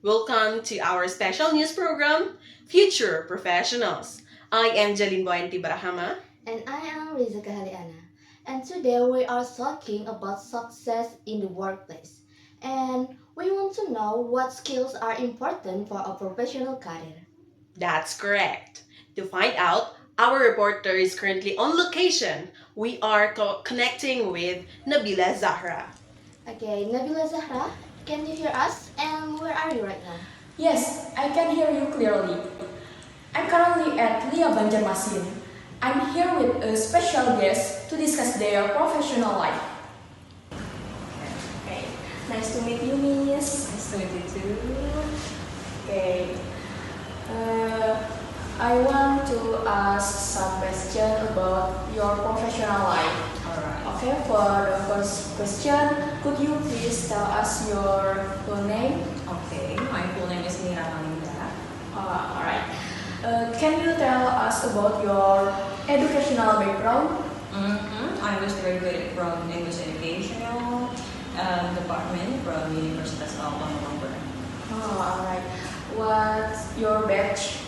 Welcome to our special news program, Future Professionals. I am Jalin Boyanti Barahama. And I am Rizka Haliana. And today we are talking about success in the workplace. And we want to know what skills are important for a professional career. That's correct. To find out, our reporter is currently on location. We are connecting with Nabila Zahra. Okay, Nabila Zahra, can you hear us? And where are you right now? Yes, I can hear you clearly. I'm currently at Lia Banjarmasin. I'm here with a special guest to discuss their professional life. Okay, nice to meet you, Miss. Nice to meet you too. Okay, uh, I want to ask some question about your professional life. Alright. Okay, for the first question, could you please tell us your full name? Okay, my full name is Mira Malinda. Alright. Can you tell us about your educational background? I was graduated from English Educational Department from Universitas of London. Alright. What's your batch?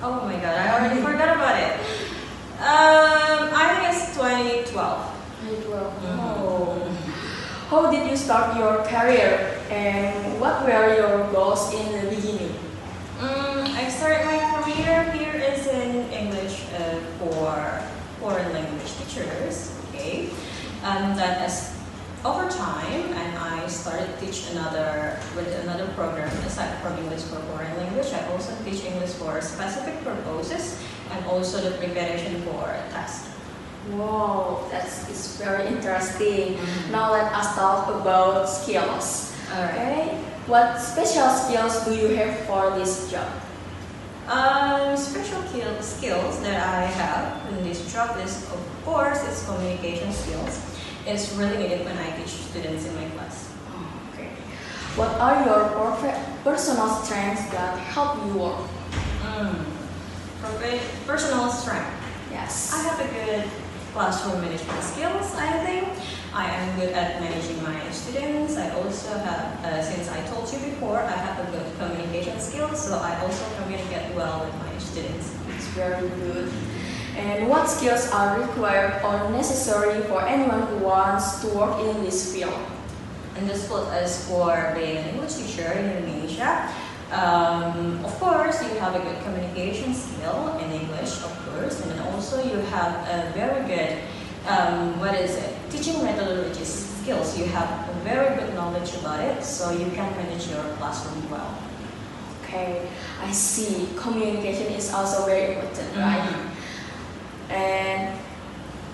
Oh my god, I already forgot about it. I think it's 2012. Oh. How did you start your career and what were your goals in the beginning? I started my career here is in English for foreign language teachers. Okay, and then as over time, and I started teach with another program aside from English for foreign language. I also teach English for specific purposes and also the preparation for test. Wow, is very interesting. Now let us talk about skills. Alright. Okay, what special skills do you have for this job? Special skills that I have in this job is, of course, it's communication skills. It's really needed when I teach students in my class. Okay. What are your personal strengths that help you work? Personal strength. Yes. I have a good classroom management skills, I think. I am good at managing my students. I also have, since I told you before, I have a good communication skills, so I also communicate well with my students. It's very good. And what skills are required or necessary for anyone who wants to work in this field? And this field is for being an English teacher in Indonesia. Of course, you have a good communication skill in English, of course, and then also you have a very good, teaching methodology skills. You have a very good knowledge about it, so you can manage your classroom well. Okay, I see. Communication is also very important, right? And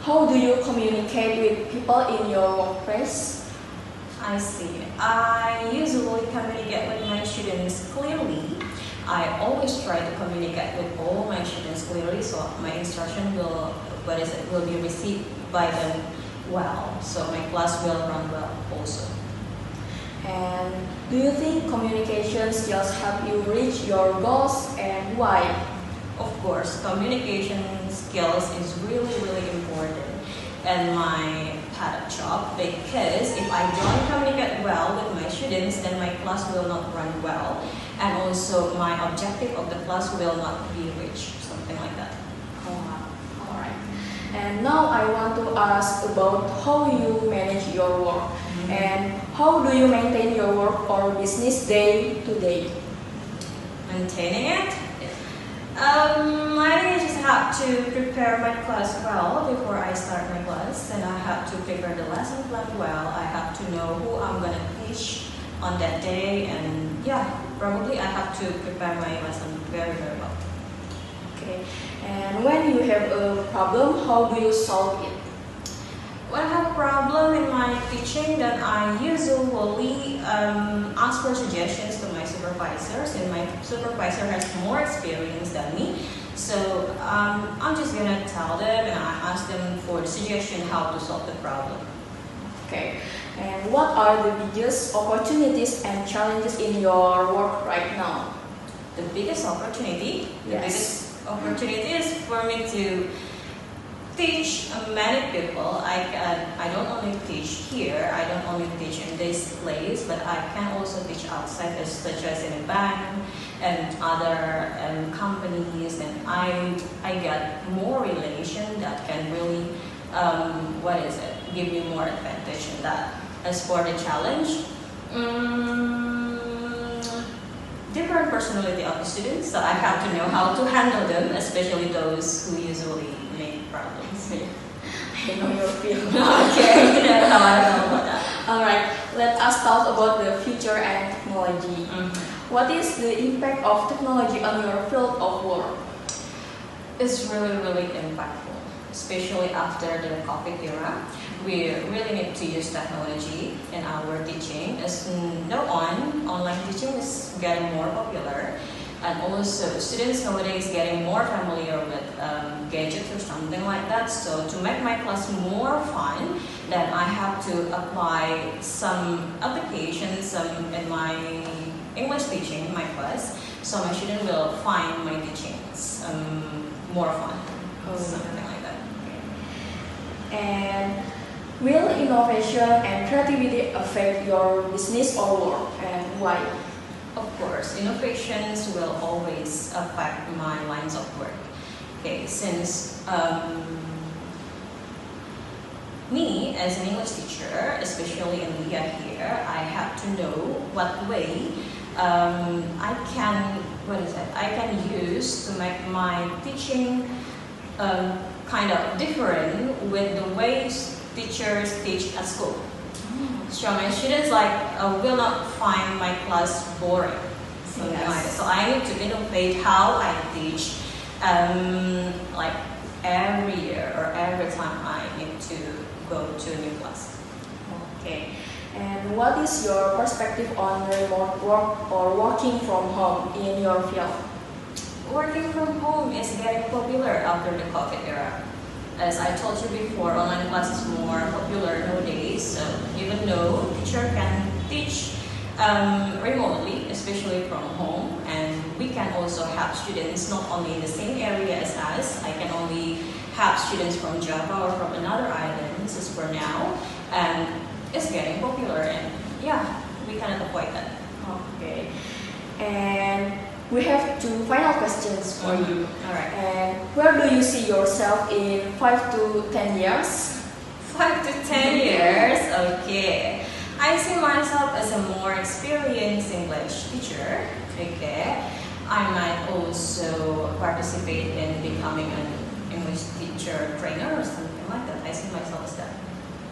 how do you communicate with people in your workplace? I see. I usually communicate with my students clearly. I always try to communicate with all my students clearly, so my instruction will be received by them well. So my class will run well also. And do you think communication skills help you reach your goals and why? Of course, communication skills is really, really important in my job because if I don't communicate well with my students, then my class will not run well, and also my objective of the class will not be reached, something like that. Alright. And now I want to ask about how you manage your work and how do you maintain your work or business day to day? Maintaining it. I think I just have to prepare my class well before I start my class, and I have to prepare the lesson plan well. I have to know who I'm gonna teach on that day, and yeah, probably I have to prepare my lesson very, very well. Okay. And when you have a problem, how do you solve it? When I have a problem in my teaching, then I usually ask for suggestions to my supervisors, and my supervisor has more experience than me. So I'm just gonna tell them and I ask them for the suggestion how to solve the problem. Okay. And what are the biggest opportunities and challenges in your work right now? The biggest opportunity, Yes. is for me to teach many people. I don't only teach here, I don't only teach in this place, but I can also teach outside, such as in a bank and other companies, and I get more relation that can really give me more advantage in that. As for the challenge, different personality of the students, so I have to know how to handle them, especially those who usually make problems. I know your feel. Okay, that's how I know about that. Alright, let us talk about the future and technology. What is the impact of technology on your field of work? It's really, really impactful, especially after the COVID era. We really need to use technology in our teaching, as online teaching is getting more popular, and also students nowadays getting more familiar with gadgets or something like that. So to make my class more fun, then I have to apply some applications in my English teaching in my class, so my student will find my teachings more fun, something like that. And will innovation and creativity affect your business or work, and why? Of course, innovations will always affect my lines of work. Okay, since me as an English teacher, especially in LIA here, I have to know what way I can use to make my teaching kind of different with the ways teachers teach at school. So my students will not find my class boring. Something like that. So I need to innovate how I teach every year or every time I need to go to a new class. Okay. And what is your perspective on remote work or working from home in your field? Working from home is getting popular after the COVID era. As I told you before, online class is more popular nowadays. So even though teacher can teach remotely, especially from home, and we can also have students not only in the same area as us. I can only have students from Java or from another islands as for now, and it's getting popular, and yeah, we cannot avoid that. Okay. And we have two final questions for you. Alright. And where do you see yourself in 5 to 10 years? 5 to 10 years, okay. I see myself as a more experienced English teacher, okay. I might also participate in becoming an English teacher trainer or something like that. I see myself as that.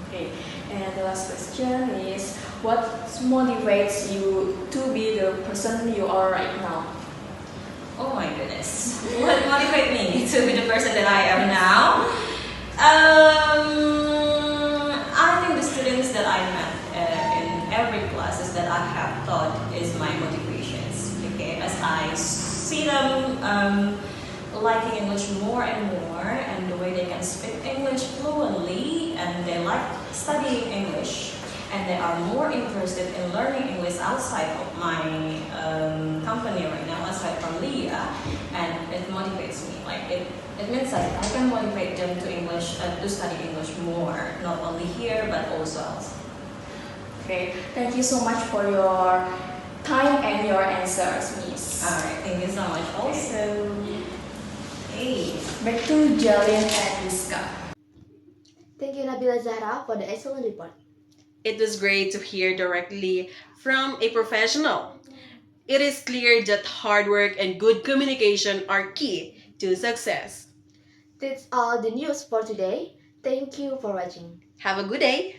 Okay. And the last question is, what motivates you to be the person you are right now? Oh my goodness. What motivates me to be the person that I am now? I think the students that I met in every classes that I have taught is my motivations. Okay, as I see them liking English more and more, and the way they can speak English fluently, and they like studying English, and they are more interested in learning English outside of my company right now, aside from LIA, and it motivates me. It means that I can motivate them to study English more, not only here but also outside. Okay, thank you so much for your time and your answers, Miss. Alright, thank you so much also. Hey. Back to Jalin and Rizka. Thank you, Nabila Zahra, for the excellent report. It was great to hear directly from a professional. It is clear that hard work and good communication are key to success. That's all the news for today. Thank you for watching. Have a good day.